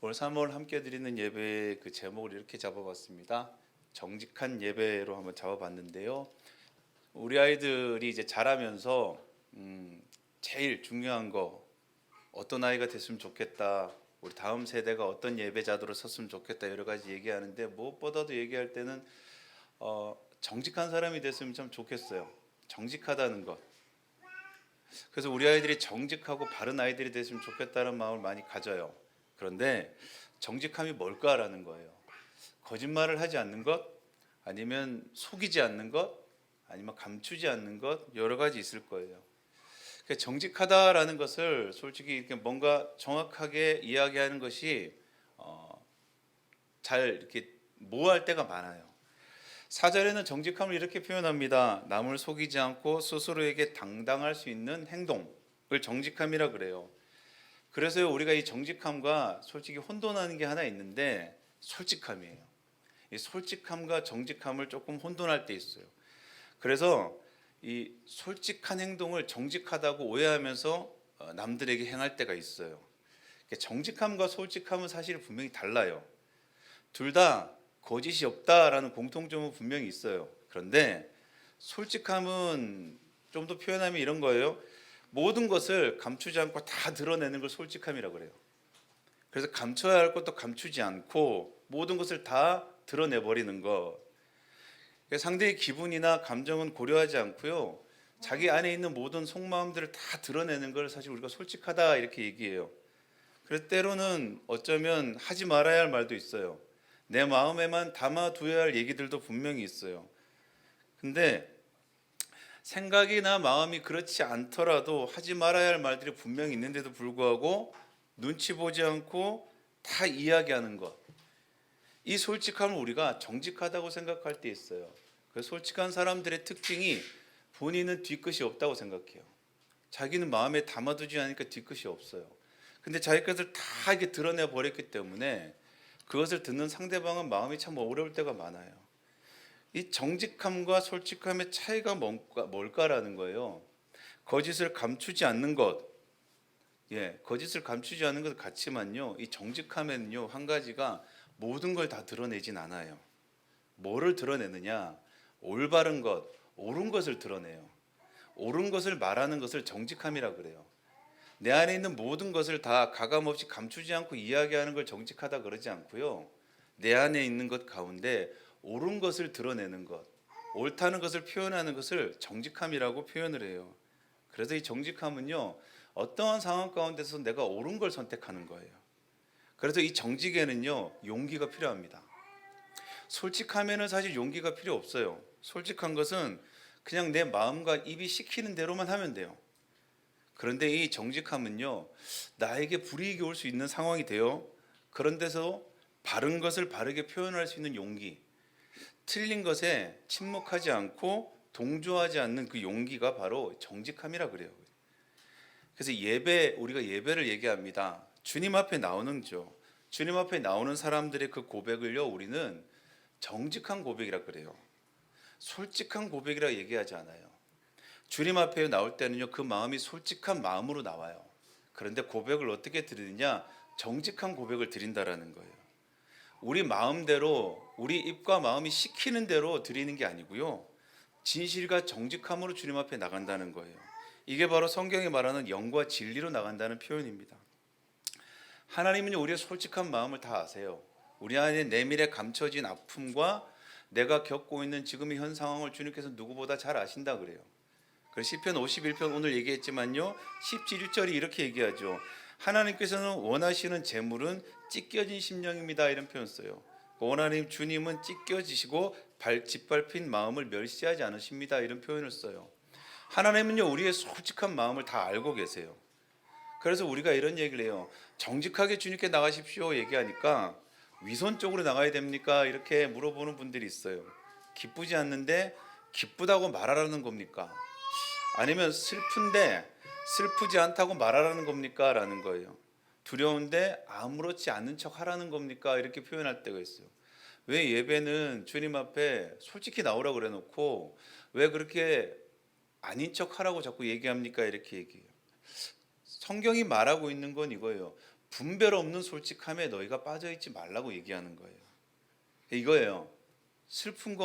올 3월 함께 드리는 예배의 그 제목을 이렇게 잡아봤습니다. 정직한 예배로 한번 잡아봤는데요. 우리 아이들이 이제 자라면서 제일 중요한 거 어떤 아이가 됐으면 좋겠다. 우리 다음 세대가 어떤 예배자도로 섰으면 좋겠다. 여러 가지 얘기하는데 무엇보다도 얘기할 때는 정직한 사람이 됐으면 참 좋겠어요. 정직하다는 것. 그래서 우리 아이들이 정직하고 바른 아이들이 됐으면 좋겠다는 마음을 많이 가져요. 그런데 정직함이 뭘까라는 거예요. 거짓말을 하지 않는 것, 아니면 속이지 않는 것, 아니면 감추지 않는 것, 여러 가지 있을 거예요. 정직하다라는 것을 솔직히 이렇게 뭔가 정확하게 이야기하는 것이 잘 이렇게 모호할 때가 많아요. 사절에는 정직함을 이렇게 표현합니다. 남을 속이지 않고 스스로에게 당당할 수 있는 행동을 정직함이라 그래요. 그래서 우리가 이 정직함과 솔직히 혼돈하는 게 하나 있는데 솔직함이에요. 이 솔직함과 정직함을 조금 혼돈할 때 있어요. 그래서 이 솔직한 행동을 정직하다고 오해하면서 남들에게 행할 때가 있어요. 정직함과 솔직함은 사실 분명히 달라요. 둘 다 거짓이 없다라는 공통점은 분명히 있어요. 그런데 솔직함은 좀 더 표현하면 이런 거예요. 모든 것을 감추지 않고 다 드러내는 걸 솔직함이라고 그래요. 그래서 감춰야 할 것도 감추지 않고 모든 것을 다 드러내버리는 것. 상대의 기분이나 감정은 고려하지 않고요. 자기 안에 있는 모든 속마음들을 다 드러내는 걸 사실 우리가 솔직하다 이렇게 얘기해요. 그래서 때로는 어쩌면 하지 말아야 할 말도 있어요. 내 마음에만 담아둬야 할 얘기들도 분명히 있어요. 근데 생각이나 마음이 그렇지 않더라도 하지 말아야 할 말들이 분명히 있는데도 불구하고 눈치 보지 않고 다 이야기하는 것. 이 솔직함을 우리가 정직하다고 생각할 때 있어요. 그 솔직한 사람들의 특징이 본인은 뒤끝이 없다고 생각해요. 자기는 마음에 담아두지 않으니까 뒤끝이 없어요. 근데 자기 것을 다 이렇게 드러내 버렸기 때문에 그것을 듣는 상대방은 마음이 참 어려울 때가 많아요. 이 정직함과 솔직함의 차이가 뭘까라는 거예요. 거짓을 감추지 않는 것, 거짓을 감추지 않는 것 같지만요. 이 정직함에는요 한 가지가 모든 걸 다 드러내진 않아요. 뭐를 드러내느냐? 올바른 것, 옳은 것을 드러내요. 옳은 것을 말하는 것을 정직함이라 그래요. 내 안에 있는 모든 것을 다 가감없이 감추지 않고 이야기하는 걸 정직하다 그러지 않고요. 내 안에 있는 것 가운데 옳은 것을 드러내는 것, 옳다는 것을 표현하는 것을 정직함이라고 표현을 해요. 그래서 이 정직함은요, 어떠한 상황 가운데서 내가 옳은 걸 선택하는 거예요. 그래서 이 정직에는요, 용기가 필요합니다. 솔직하면은 사실 용기가 필요 없어요. 솔직한 것은 그냥 내 마음과 입이 시키는 대로만 하면 돼요. 그런데 이 정직함은요, 나에게 불이익이 올 수 있는 상황이 돼요. 그런 데서 바른 것을 바르게 표현할 수 있는 용기, 틀린 것에 침묵하지 않고 동조하지 않는 그 용기가 바로 정직함이라 그래요. 그래서 우리가 예배를 얘기합니다. 주님 앞에 나오는 죠. 주님 앞에 나오는 사람들의 그 고백을요, 우리는 정직한 고백이라 그래요. 솔직한 고백이라 얘기하지 않아요. 주님 앞에 나올 때는요, 그 마음이 솔직한 마음으로 나와요. 그런데 고백을 어떻게 드리느냐? 정직한 고백을 드린다라는 거예요. 우리 마음대로, 우리 입과 마음이 시키는 대로 드리는 게 아니고요, 진실과 정직함으로 주님 앞에 나간다는 거예요. 이게 바로 성경이 말하는 영과 진리로 나간다는 표현입니다. 하나님은 우리의 솔직한 마음을 다 아세요. 우리 안에 내밀에 감춰진 아픔과 내가 겪고 있는 지금의 현 상황을 주님께서 누구보다 잘 아신다 그래요. 그래서 시편 51편 오늘 얘기했지만요, 17절이 이렇게 얘기하죠. 하나님께서는 원하시는 재물은 찢겨진 심령입니다. 이런 표현 써요. 원하는 주님은 찢겨지시고 짓밟힌 마음을 멸시하지 않으십니다. 이런 표현을 써요. 하나님은요, 우리의 솔직한 마음을 다 알고 계세요. 그래서 우리가 이런 얘기를 해요. 정직하게 주님께 나가십시오 얘기하니까 위선 쪽으로 나가야 됩니까? 이렇게 물어보는 분들이 있어요. 기쁘지 않는데 기쁘다고 말하라는 겁니까? 아니면 슬픈데 슬프지 않다고 말하라는 겁니까? 라는 거예요. 두려운데 아무렇지 않은 척 하라는 겁니까? 이렇게 표현할 때가 있어요. 왜 예배는 주님 앞에 솔직히 나오라고 그래 놓고 왜 그렇게 아닌 척 하라고 자꾸 얘기합니까? 이렇게 얘기해요. 성경이 말하고 있는 건 이거예요. 분별 없는 솔직함에 너희가 빠져 있지 말라고 얘기하는 거예요. 이거예요. 슬픈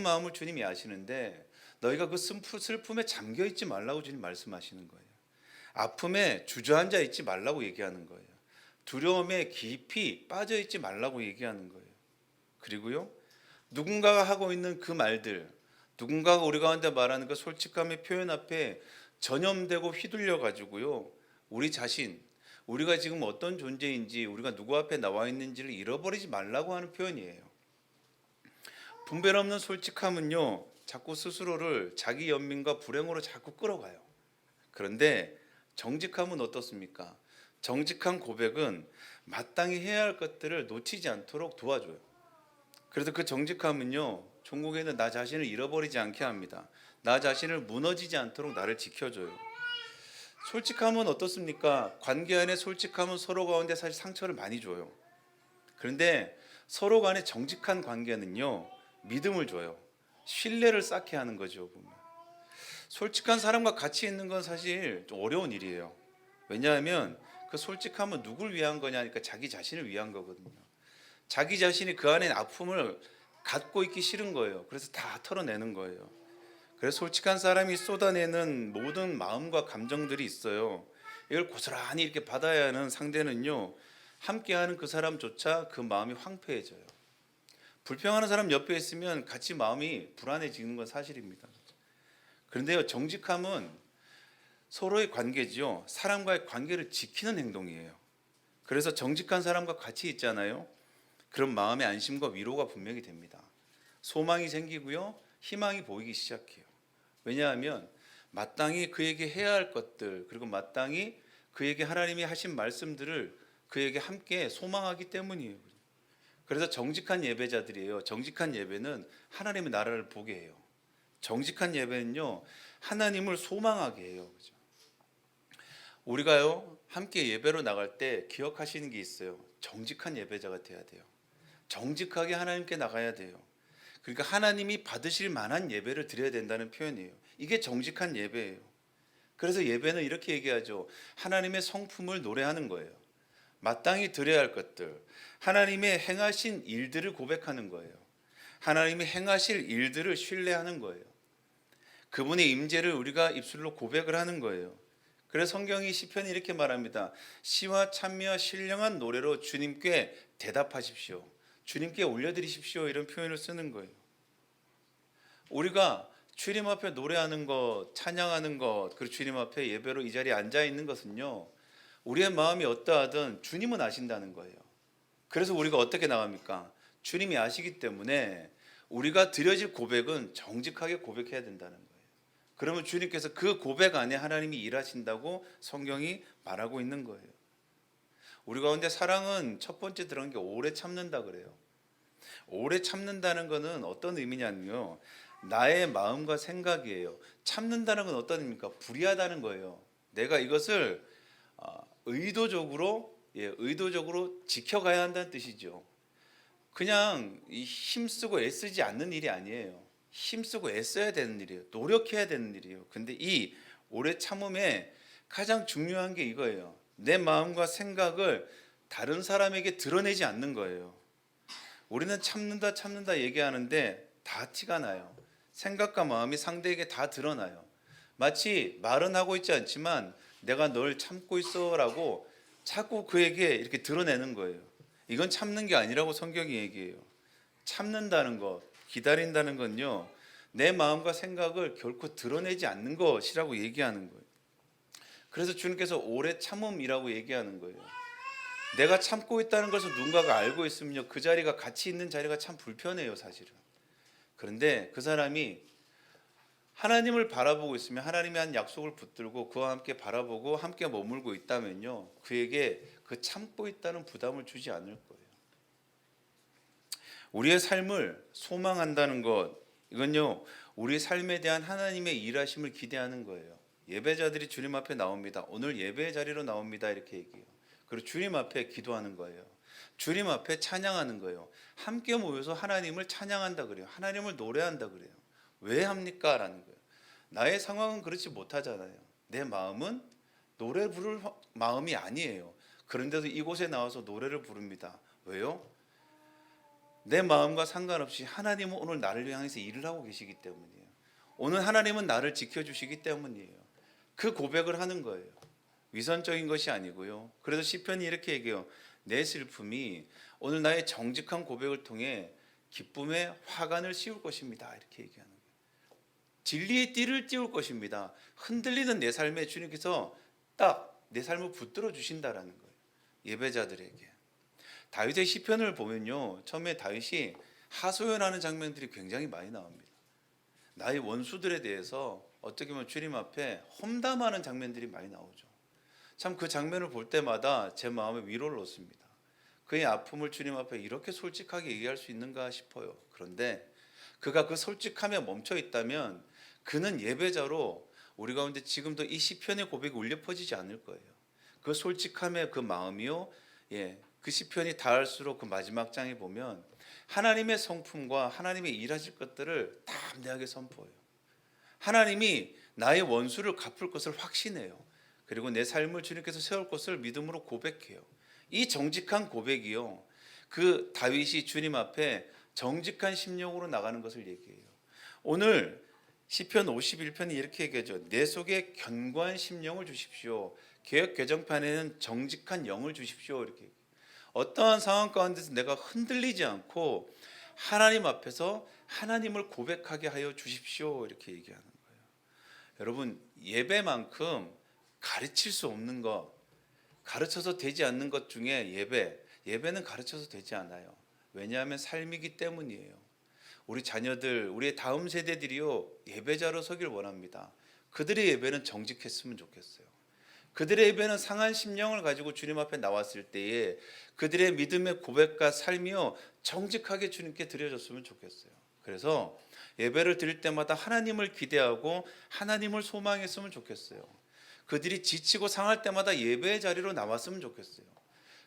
마음을 주님이 아시는데 너희가 그 슬픔에 잠겨 있지 말라고 주님 말씀하시는 거예요. 아픔에 주저앉아 있지 말라고 얘기하는 거예요. 두려움에 깊이 빠져 있지 말라고 얘기하는 거예요. 그리고요, 누군가가 하고 있는 그 말들, 누군가가 우리 가운데 말하는 그 솔직함의 표현 앞에 전염되고 휘둘려 가지고요, 우리 자신, 우리가 지금 어떤 존재인지, 우리가 누구 앞에 나와 있는지를 잃어버리지 말라고 하는 표현이에요. 분별 없는 솔직함은요, 자꾸 스스로를 자기 연민과 불행으로 자꾸 끌어가요. 그런데 정직함은 어떻습니까? 정직한 고백은 마땅히 해야 할 것들을 놓치지 않도록 도와줘요. 그래서 그 정직함은요, 종국에는 나 자신을 잃어버리지 않게 합니다. 나 자신을 무너지지 않도록 나를 지켜줘요. 솔직함은 어떻습니까? 관계 안에 솔직함은 서로 가운데 사실 상처를 많이 줘요. 그런데 서로 간의 정직한 관계는요, 믿음을 줘요. 신뢰를 쌓게 하는 거죠. 보면. 솔직한 사람과 같이 있는 건 사실 좀 어려운 일이에요. 왜냐하면 그 솔직함은 누굴 위한 거냐니까 자기 자신을 위한 거거든요. 자기 자신이 그 안에 아픔을 갖고 있기 싫은 거예요. 그래서 다 털어내는 거예요. 그래서 솔직한 사람이 쏟아내는 모든 마음과 감정들이 있어요. 이걸 고스란히 이렇게 받아야 하는 상대는요, 함께하는 그 사람조차 그 마음이 황폐해져요. 불평하는 사람 옆에 있으면 같이 마음이 불안해지는 건 사실입니다. 그런데요, 정직함은 서로의 관계지요, 사람과의 관계를 지키는 행동이에요. 그래서 정직한 사람과 같이 있잖아요. 그런 마음의 안심과 위로가 분명히 됩니다. 소망이 생기고요, 희망이 보이기 시작해요. 왜냐하면 마땅히 그에게 해야 할 것들, 그리고 마땅히 그에게 하나님이 하신 말씀들을 그에게 함께 소망하기 때문이에요. 그래서 정직한 예배자들이에요. 정직한 예배는 하나님의 나라를 보게 해요. 정직한 예배는요, 하나님을 소망하게 해요. 그죠? 우리가요, 함께 예배로 나갈 때 기억하시는 게 있어요. 정직한 예배자가 돼야 돼요. 정직하게 하나님께 나가야 돼요. 그러니까 하나님이 받으실 만한 예배를 드려야 된다는 표현이에요. 이게 정직한 예배예요. 그래서 예배는 이렇게 얘기하죠. 하나님의 성품을 노래하는 거예요. 마땅히 드려야 할 것들, 하나님의 행하신 일들을 고백하는 거예요. 하나님이 행하실 일들을 신뢰하는 거예요. 그분의 임재를 우리가 입술로 고백을 하는 거예요. 그래서 성경이 시편이 이렇게 말합니다. 시와 찬미와 신령한 노래로 주님께 대답하십시오. 주님께 올려드리십시오. 이런 표현을 쓰는 거예요. 우리가 주님 앞에 노래하는 것, 찬양하는 것, 그리고 주님 앞에 예배로 이 자리에 앉아 있는 것은요, 우리의 마음이 어떠하든 주님은 아신다는 거예요. 그래서 우리가 어떻게 나갑니까? 주님이 아시기 때문에 우리가 드려질 고백은 정직하게 고백해야 된다는 거예요. 그러면 주님께서 그 고백 안에 하나님이 일하신다고 성경이 말하고 있는 거예요. 우리 가운데 사랑은 첫 번째 들어간 게 오래 참는다 그래요. 오래 참는다는 것은 어떤 의미냐면요, 나의 마음과 생각이에요. 참는다는 건 어떤 의미입니까? 불의하다는 거예요. 내가 이것을 의도적으로 지켜가야 한다는 뜻이죠. 그냥 힘쓰고 애쓰지 않는 일이 아니에요. 힘쓰고 애써야 되는 일이에요. 노력해야 되는 일이에요. 근데 이 오래 참음에 가장 중요한 게 이거예요. 내 마음과 생각을 다른 사람에게 드러내지 않는 거예요. 우리는 참는다 얘기하는데 다 티가 나요. 생각과 마음이 상대에게 다 드러나요. 마치 말은 하고 있지 않지만 내가 널 참고 있어라고 자꾸 그에게 이렇게 드러내는 거예요. 이건 참는 게 아니라고 성경이 얘기해요. 참는다는 것, 기다린다는 건요, 내 마음과 생각을 결코 드러내지 않는 것이라고 얘기하는 거예요. 그래서 주님께서 오래 참음이라고 얘기하는 거예요. 내가 참고 있다는 것을 누군가가 알고 있으면요, 그 자리가 같이 있는 자리가 참 불편해요, 사실은. 그런데 그 사람이 하나님을 바라보고 있으면, 하나님이 한 약속을 붙들고 그와 함께 바라보고 함께 머물고 있다면요, 그에게 그 참고 있다는 부담을 주지 않을 거예요. 우리의 삶을 소망한다는 것, 이건요, 우리 삶에 대한 하나님의 일하심을 기대하는 거예요. 예배자들이 주님 앞에 나옵니다. 오늘 예배의 자리로 나옵니다. 이렇게 얘기해요. 그리고 주님 앞에 기도하는 거예요. 주님 앞에 찬양하는 거예요. 함께 모여서 하나님을 찬양한다 그래요. 하나님을 노래한다 그래요. 왜 합니까? 라는 거예요. 나의 상황은 그렇지 못하잖아요. 내 마음은 노래 부를 마음이 아니에요. 그런데도 이곳에 나와서 노래를 부릅니다. 왜요? 내 마음과 상관없이 하나님은 오늘 나를 향해서 일을 하고 계시기 때문이에요. 오늘 하나님은 나를 지켜주시기 때문이에요. 그 고백을 하는 거예요. 위선적인 것이 아니고요. 그래서 시편이 이렇게 얘기해요. 내 슬픔이 오늘 나의 정직한 고백을 통해 기쁨의 화관을 씌울 것입니다. 이렇게 얘기하는 거예요. 진리의 띠를 띄울 것입니다. 흔들리는 내 삶에 주님께서 딱 내 삶을 붙들어 주신다라는 거예요. 예배자들에게. 다윗의 시편을 보면요, 처음에 다윗이 하소연하는 장면들이 굉장히 많이 나옵니다. 나의 원수들에 대해서 어떻게 보면 주님 앞에 험담하는 장면들이 많이 나오죠. 참 그 장면을 볼 때마다 제 마음에 위로를 얻습니다. 그의 아픔을 주님 앞에 이렇게 솔직하게 얘기할 수 있는가 싶어요. 그런데 그가 그 솔직함에 멈춰 있다면 그는 예배자로 우리 가운데 지금도 이 시편의 고백이 울려 퍼지지 않을 거예요. 그 솔직함의 그 마음이요, 그 시편이 닿을수록 그 마지막 장에 보면 하나님의 성품과 하나님의 일하실 것들을 담대하게 선포해요. 하나님이 나의 원수를 갚을 것을 확신해요. 그리고 내 삶을 주님께서 세울 것을 믿음으로 고백해요. 이 정직한 고백이요, 그 다윗이 주님 앞에 정직한 심령으로 나가는 것을 얘기해요. 오늘 시편 51편이 이렇게 얘기하죠. 내 속에 견고한 심령을 주십시오. 개역 개정판에는 정직한 영을 주십시오. 이렇게 어떠한 상황 가운데서 내가 흔들리지 않고 하나님 앞에서 하나님을 고백하게 하여 주십시오. 이렇게 얘기하는 거예요. 여러분, 예배만큼 가르칠 수 없는 것, 가르쳐서 되지 않는 것 중에 예배는 가르쳐서 되지 않아요. 왜냐하면 삶이기 때문이에요. 우리 자녀들, 우리의 다음 세대들이요, 예배자로 서길 원합니다. 그들의 예배는 정직했으면 좋겠어요. 그들의 예배는 상한 심령을 가지고 주님 앞에 나왔을 때에 그들의 믿음의 고백과 삶이요, 정직하게 주님께 드려졌으면 좋겠어요. 그래서 예배를 드릴 때마다 하나님을 기대하고 하나님을 소망했으면 좋겠어요. 그들이 지치고 상할 때마다 예배의 자리로 나왔으면 좋겠어요.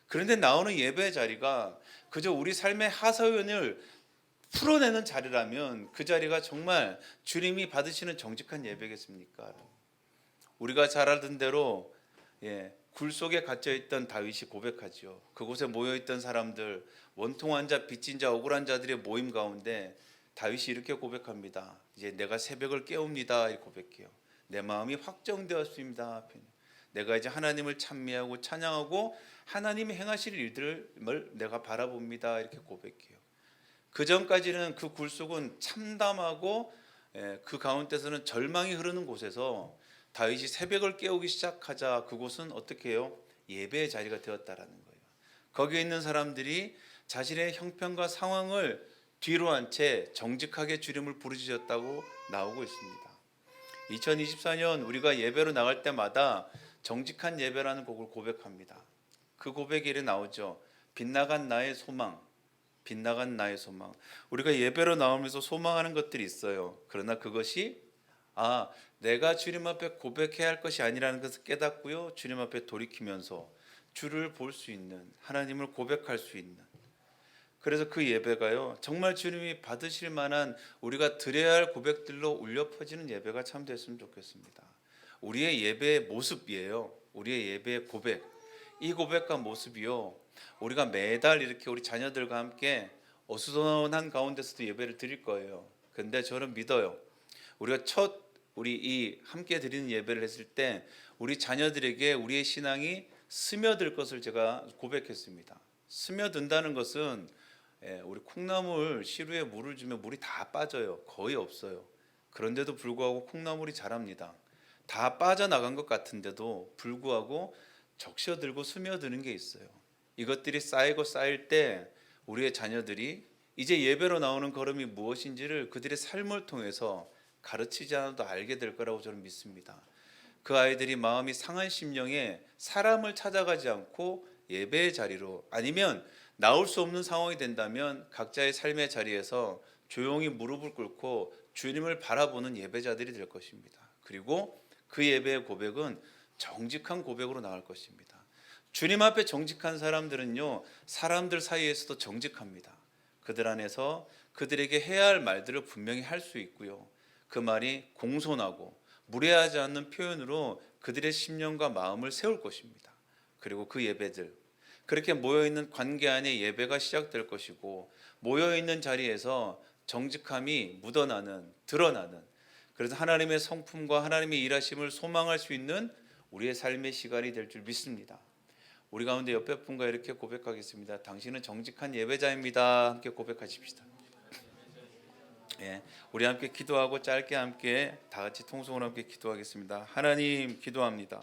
그런데 나오는 예배의 자리가 그저 우리 삶의 하소연을 풀어내는 자리라면 그 자리가 정말 주님이 받으시는 정직한 예배겠습니까? 우리가 잘 알던 대로 굴 속에 갇혀있던 다윗이 고백하죠. 그곳에 모여있던 사람들, 원통한 자, 빚진 자, 억울한 자들의 모임 가운데 다윗이 이렇게 고백합니다. 이제 내가 새벽을 깨웁니다. 이렇게 고백해요. 내 마음이 확정되었습니다. 내가 이제 하나님을 찬미하고 찬양하고 하나님이 행하실 일들을 내가 바라봅니다. 이렇게 고백해요. 그 전까지는 그 굴속은 참담하고 그 가운데서는 절망이 흐르는 곳에서 다윗이 새벽을 깨우기 시작하자 그곳은 어떻게 해요? 예배의 자리가 되었다라는 거예요. 거기에 있는 사람들이 자신의 형편과 상황을 뒤로 한 채 정직하게 주님을 부르짖었다고 나오고 있습니다. 2024년 우리가 예배로 나갈 때마다 정직한 예배라는 곡을 고백합니다. 그 고백이 이래 나오죠. 빗나간 나의 소망, 빗나간 나의 소망. 우리가 예배로 나오면서 소망하는 것들이 있어요. 그러나 그것이 내가 주님 앞에 고백해야 할 것이 아니라는 것을 깨닫고요, 주님 앞에 돌이키면서 주를 볼 수 있는, 하나님을 고백할 수 있는, 그래서 그 예배가요, 정말 주님이 받으실 만한 우리가 드려야 할 고백들로 울려 퍼지는 예배가 참 됐으면 좋겠습니다. 우리의 예배의 모습이에요. 우리의 예배의 고백, 이 고백과 모습이요, 우리가 매달 이렇게 우리 자녀들과 함께 어수선한 가운데서도 예배를 드릴 거예요. 근데 저는 믿어요. 우리가 우리 이 함께 드리는 예배를 했을 때 우리 자녀들에게 우리의 신앙이 스며들 것을 제가 고백했습니다. 스며든다는 것은 우리 콩나물 시루에 물을 주면 물이 다 빠져요. 거의 없어요. 그런데도 불구하고 콩나물이 자랍니다. 다 빠져나간 것 같은데도 불구하고 적셔들고 스며드는 게 있어요. 이것들이 쌓이고 쌓일 때 우리의 자녀들이 이제 예배로 나오는 걸음이 무엇인지를 그들의 삶을 통해서 가르치지 않아도 알게 될 거라고 저는 믿습니다. 그 아이들이 마음이 상한 심령에 사람을 찾아가지 않고 예배의 자리로, 아니면 나올 수 없는 상황이 된다면 각자의 삶의 자리에서 조용히 무릎을 꿇고 주님을 바라보는 예배자들이 될 것입니다. 그리고 그 예배의 고백은 정직한 고백으로 나갈 것입니다. 주님 앞에 정직한 사람들은요, 사람들 사이에서도 정직합니다. 그들 안에서 그들에게 해야 할 말들을 분명히 할 수 있고요, 그 말이 공손하고 무례하지 않는 표현으로 그들의 심령과 마음을 세울 것입니다. 그리고 그 예배들, 그렇게 모여있는 관계 안에 예배가 시작될 것이고, 모여있는 자리에서 정직함이 묻어나는, 드러나는, 그래서 하나님의 성품과 하나님의 일하심을 소망할 수 있는 우리의 삶의 시간이 될 줄 믿습니다. 우리 가운데 옆에 분과 이렇게 고백하겠습니다. 당신은 정직한 예배자입니다. 함께 고백하십시다. 예, 우리 함께 기도하고 짧게 함께 다 같이 통성으로 함께 기도하겠습니다. 하나님, 기도합니다.